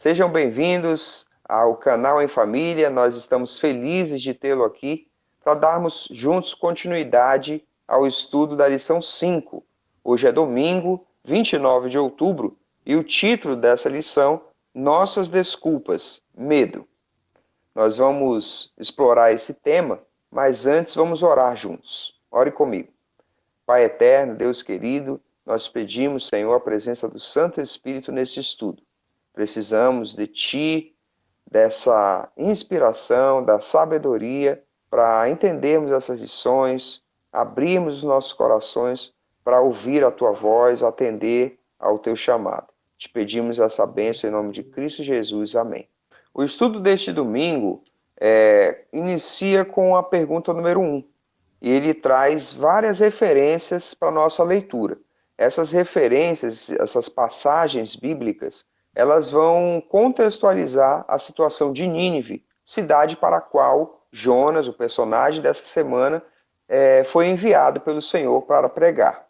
Sejam bem-vindos ao canal em Família. Nós estamos felizes de tê-lo aqui para darmos juntos continuidade ao estudo da lição 5. Hoje é domingo, 29 de outubro, e o título dessa lição, Nossas Desculpas, Medo. Nós vamos explorar esse tema, mas antes vamos orar juntos. Ore comigo. Pai eterno, Deus querido, nós pedimos, Senhor, a presença do Santo Espírito nesse estudo. Precisamos de Ti, dessa inspiração, da sabedoria, para entendermos essas lições, abrirmos os nossos corações para ouvir a Tua voz, atender ao Teu chamado. Te pedimos essa bênção em nome de Cristo Jesus. Amém. O estudo deste domingo inicia com a pergunta número 1. E ele traz várias referências para a nossa leitura. Essas referências, essas passagens bíblicas, elas vão contextualizar a situação de Nínive, cidade para a qual Jonas, o personagem dessa semana, foi enviado pelo Senhor para pregar.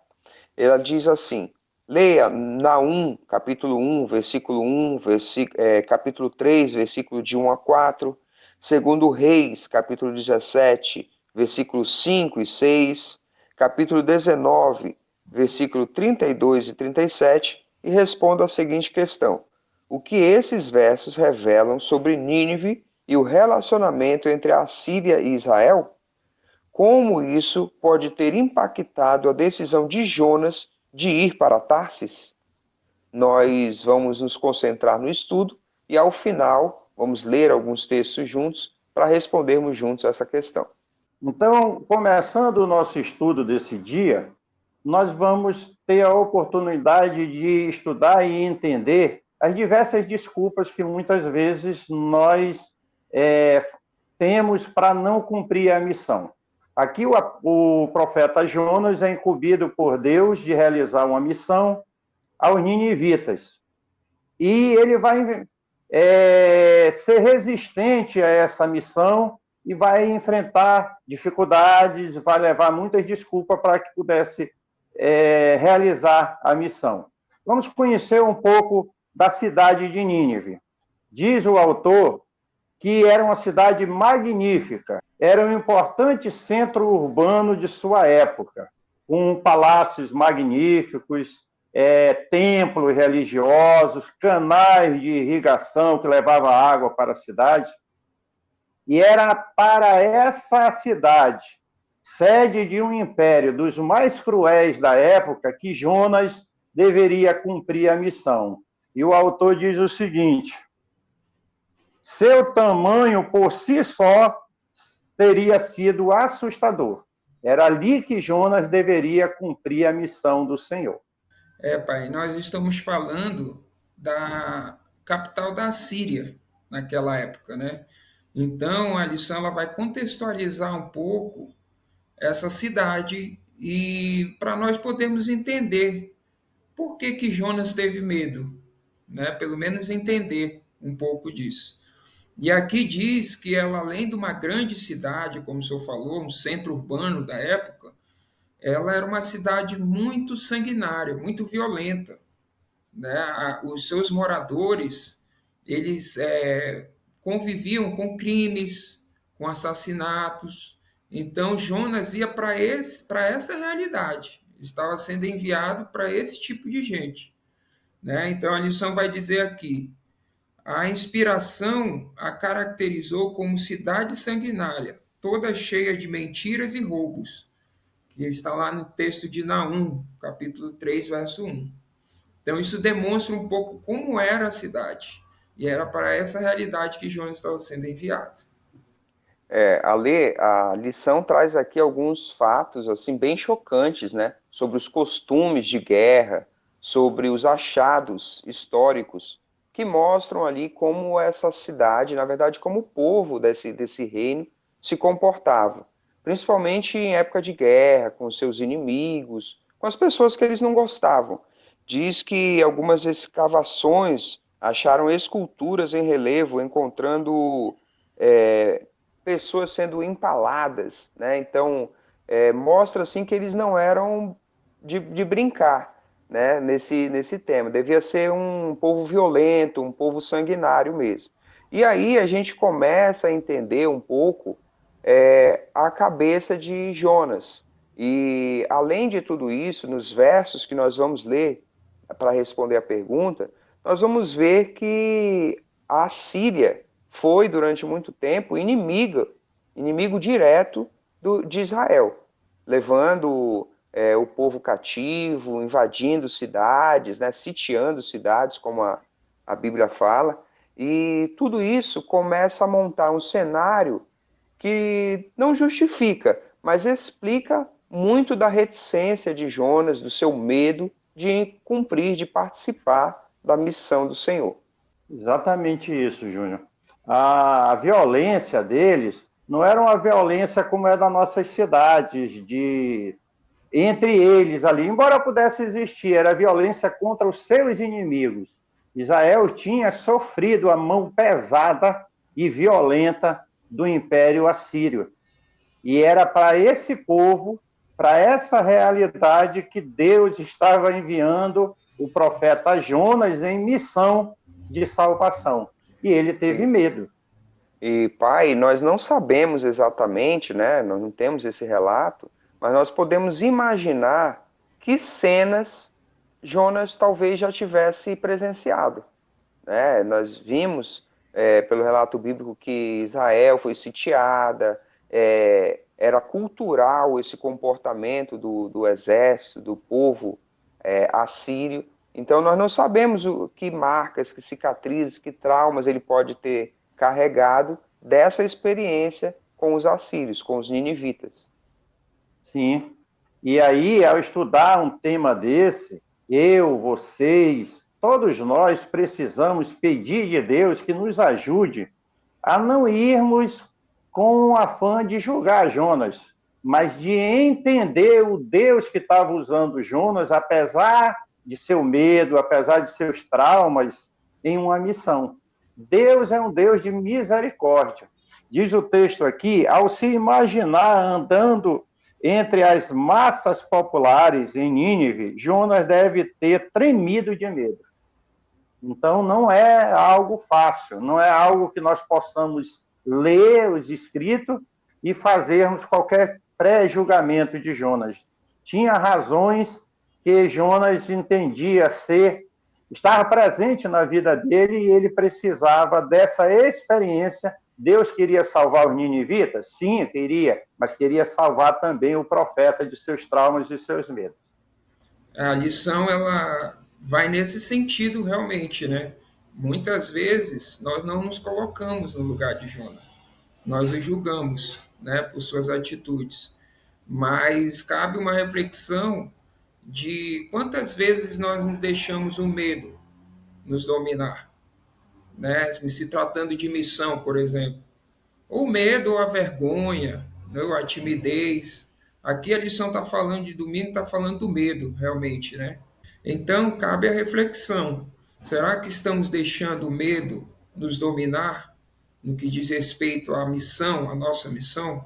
Ela diz assim, leia Naum, capítulo 1, versículo 1, capítulo 3, versículo de 1 a 4, segundo Reis, capítulo 17, versículos 5 e 6, capítulo 19, versículo 32 e 37, e responda a seguinte questão: o que esses versos revelam sobre Nínive e o relacionamento entre a Síria e Israel? Como isso pode ter impactado a decisão de Jonas de ir para Tarsis? Nós vamos nos concentrar no estudo e, ao final, vamos ler alguns textos juntos para respondermos juntos essa questão. Então, começando o nosso estudo desse dia, nós vamos ter a oportunidade de estudar e entender as diversas desculpas que muitas vezes nós temos para não cumprir a missão. Aqui o profeta Jonas é incumbido por Deus de realizar uma missão aos ninivitas. E ele vai ser resistente a essa missão e vai enfrentar dificuldades, vai levar muitas desculpas para que pudesse realizar a missão. Vamos conhecer um pouco da cidade de Nínive. Diz o autor que era uma cidade magnífica, era um importante centro urbano de sua época, com palácios magníficos, templos religiosos, canais de irrigação que levavam água para a cidade. E era para essa cidade, sede de um império dos mais cruéis da época, que Jonas deveria cumprir a missão. E o autor diz o seguinte: seu tamanho por si só teria sido assustador. Era ali que Jonas deveria cumprir a missão do Senhor. Pai, nós estamos falando da capital da Síria naquela época, né? Então, a lição ela vai contextualizar um pouco essa cidade e para nós podermos entender por que que Jonas teve medo, né? Pelo menos entender um pouco disso. E aqui diz que ela, além de uma grande cidade, como o senhor falou, um centro urbano da época, ela era uma cidade muito sanguinária, muito violenta, né? Os seus moradores, eles conviviam com crimes, com assassinatos. Então Jonas ia para essa realidade. Estava sendo enviado para esse tipo de gente, né? Então a lição vai dizer aqui: a inspiração a caracterizou como cidade sanguinária, toda cheia de mentiras e roubos, que está lá no texto de Naum, capítulo 3, verso 1. Então, isso demonstra um pouco como era a cidade. E era para essa realidade que Jonas estava sendo enviado. A lição traz aqui alguns fatos assim bem chocantes, né, sobre os costumes de guerra, sobre os achados históricos que mostram ali como essa cidade, na verdade, como o povo desse reino se comportava, principalmente em época de guerra, com seus inimigos, com as pessoas que eles não gostavam. Diz que algumas escavações acharam esculturas em relevo, encontrando é, pessoas sendo empaladas, né? Então, mostra assim que eles não eram de brincar. né, nesse tema. Devia ser um povo violento, um povo sanguinário mesmo. E aí a gente começa a entender um pouco a cabeça de Jonas. E além de tudo isso, nos versos que nós vamos ler para responder a pergunta, nós vamos ver que a Síria foi durante muito tempo inimigo direto de Israel, levando o povo cativo, invadindo cidades, né, sitiando cidades, como a Bíblia fala, e tudo isso começa a montar um cenário que não justifica, mas explica muito da reticência de Jonas, do seu medo de cumprir, de participar da missão do Senhor. Exatamente isso, Júnior. A violência deles não era uma violência como é das nossas cidades, entre eles ali, embora pudesse existir, era violência contra os seus inimigos. Israel tinha sofrido a mão pesada e violenta do Império Assírio. E era para esse povo, para essa realidade, que Deus estava enviando o profeta Jonas em missão de salvação. E ele teve E, medo. e, pai, nós não sabemos exatamente, né? Nós não temos esse relato, mas nós podemos imaginar que cenas Jonas talvez já tivesse presenciado, né? Nós vimos, pelo relato bíblico, que Israel foi sitiada, era cultural esse comportamento do exército, do povo assírio. Então, nós não sabemos que marcas, que cicatrizes, que traumas ele pode ter carregado dessa experiência com os assírios, com os ninivitas. Sim. E aí, ao estudar um tema desse, eu, vocês, todos nós precisamos pedir de Deus que nos ajude a não irmos com o afã de julgar Jonas, mas de entender o Deus que estava usando Jonas, apesar de seu medo, apesar de seus traumas, em uma missão. Deus é um Deus de misericórdia. Diz o texto aqui, ao se imaginar andando entre as massas populares em Nínive, Jonas deve ter tremido de medo. Então, não é algo fácil, não é algo que nós possamos ler os escritos e fazermos qualquer pré-julgamento de Jonas. Tinha razões que Jonas entendia estava presente na vida dele e ele precisava dessa experiência. Deus queria salvar os ninivitas? Sim, queria, mas queria salvar também o profeta de seus traumas e seus medos. A lição ela vai nesse sentido realmente, né? Muitas vezes nós não nos colocamos no lugar de Jonas. Nós o julgamos, né, por suas atitudes. Mas cabe uma reflexão de quantas vezes nós nos deixamos o medo nos dominar, né? Se tratando de missão, por exemplo. Ou medo ou a vergonha, né? Ou a timidez. Aqui a lição está falando de domingo, está falando do medo, realmente, né? Então, cabe a reflexão. Será que estamos deixando o medo nos dominar no que diz respeito à missão, à nossa missão?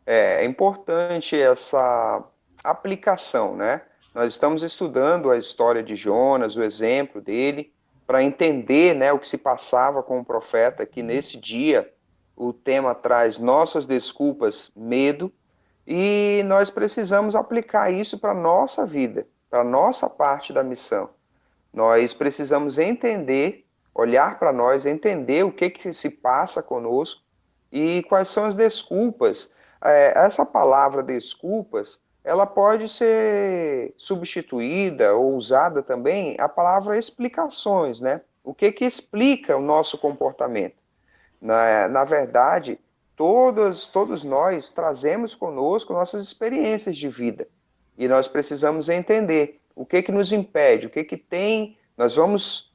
É importante essa aplicação, né? Nós estamos estudando a história de Jonas, o exemplo dele, para entender, né, o que se passava com o profeta, que nesse dia o tema traz nossas desculpas, medo, e nós precisamos aplicar isso para a nossa vida, para a nossa parte da missão. Nós precisamos entender, olhar para nós, entender o que se passa conosco e quais são as desculpas. Essa palavra desculpas, ela pode ser substituída ou usada também a palavra explicações, né? O que explica o nosso comportamento? Na verdade, todos nós trazemos conosco nossas experiências de vida. E nós precisamos entender o que nos impede, o que tem. Nós vamos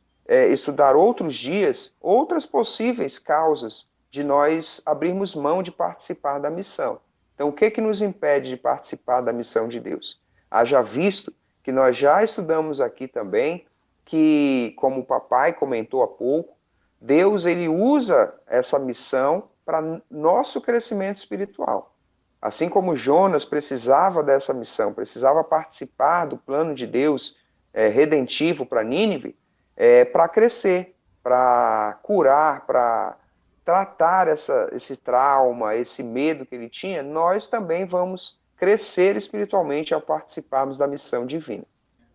estudar outros dias, outras possíveis causas de nós abrirmos mão de participar da missão. Então, o que nos impede de participar da missão de Deus? Haja visto que nós já estudamos aqui também que, como o papai comentou há pouco, Deus ele usa essa missão para nosso crescimento espiritual. Assim como Jonas precisava dessa missão, precisava participar do plano de Deus redentivo para Nínive, para crescer, para curar, para tratar esse trauma, esse medo que ele tinha, nós também vamos crescer espiritualmente ao participarmos da missão divina.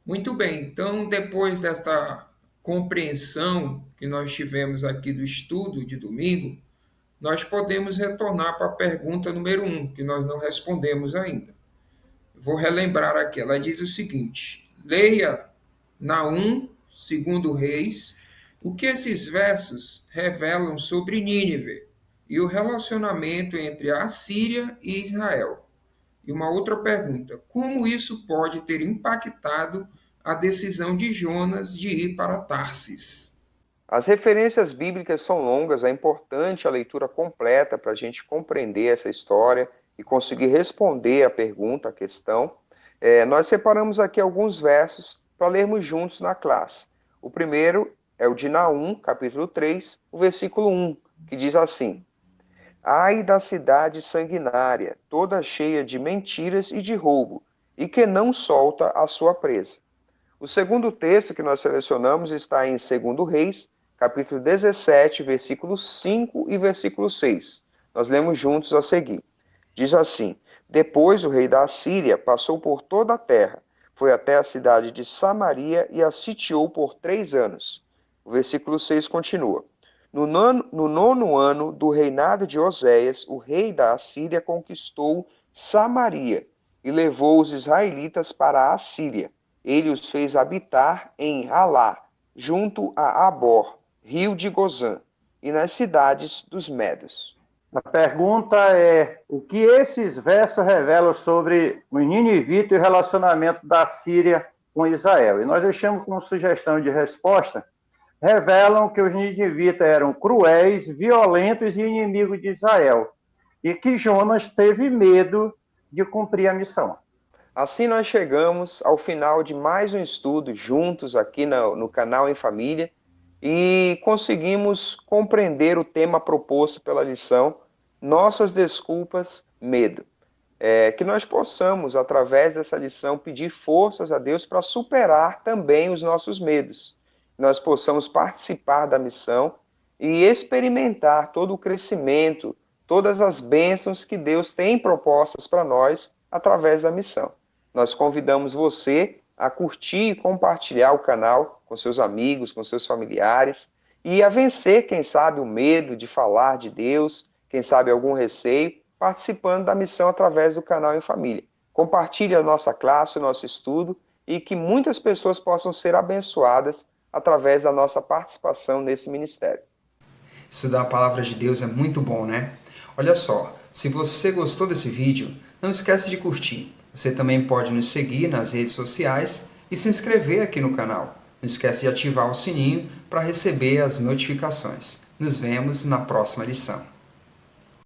Muito bem, então depois desta compreensão que nós tivemos aqui do estudo de domingo, nós podemos retornar para a pergunta número 1, que nós não respondemos ainda. Vou relembrar aqui, ela diz o seguinte: leia Naum, segundo Reis, o que esses versos revelam sobre Nínive e o relacionamento entre a Síria e Israel. E uma outra pergunta: como isso pode ter impactado a decisão de Jonas de ir para Tarsis? As referências bíblicas são longas, é importante a leitura completa para a gente compreender essa história e conseguir responder a pergunta, a questão. Nós separamos aqui alguns versos para lermos juntos na classe. O primeiro é o de Naum, capítulo 3, o versículo 1, que diz assim: Ai da cidade sanguinária, toda cheia de mentiras e de roubo, e que não solta a sua presa. O segundo texto que nós selecionamos está em 2 Reis, capítulo 17, versículos 5 e versículo 6. Nós lemos juntos a seguir. Diz assim: Depois o rei da Assíria passou por toda a terra, foi até a cidade de Samaria e a sitiou por 3 anos. O versículo 6 continua: No nono ano do reinado de Oséias, o rei da Assíria conquistou Samaria e levou os israelitas para a Assíria. Ele os fez habitar em Halá, junto a Abor, rio de Gozã, e nas cidades dos Medos. A pergunta é: o que esses versos revelam sobre o ninivita e o relacionamento da Síria com Israel? E nós deixamos como sugestão de resposta: revelam que os ninivitas eram cruéis, violentos e inimigos de Israel, e que Jonas teve medo de cumprir a missão. Assim nós chegamos ao final de mais um estudo juntos aqui no canal Em Família e conseguimos compreender o tema proposto pela lição Nossas Desculpas, Medo. Que nós possamos, através dessa lição, pedir forças a Deus para superar também os nossos medos. Nós possamos participar da missão e experimentar todo o crescimento, todas as bênçãos que Deus tem propostas para nós através da missão. Nós convidamos você a curtir e compartilhar o canal com seus amigos, com seus familiares e a vencer, quem sabe, o medo de falar de Deus, quem sabe algum receio, participando da missão através do canal Em Família. Compartilhe a nossa classe, o nosso estudo e que muitas pessoas possam ser abençoadas através da nossa participação nesse ministério. Estudar a palavra de Deus é muito bom, né? Olha só, se você gostou desse vídeo, não esquece de curtir. Você também pode nos seguir nas redes sociais e se inscrever aqui no canal. Não esquece de ativar o sininho para receber as notificações. Nos vemos na próxima lição.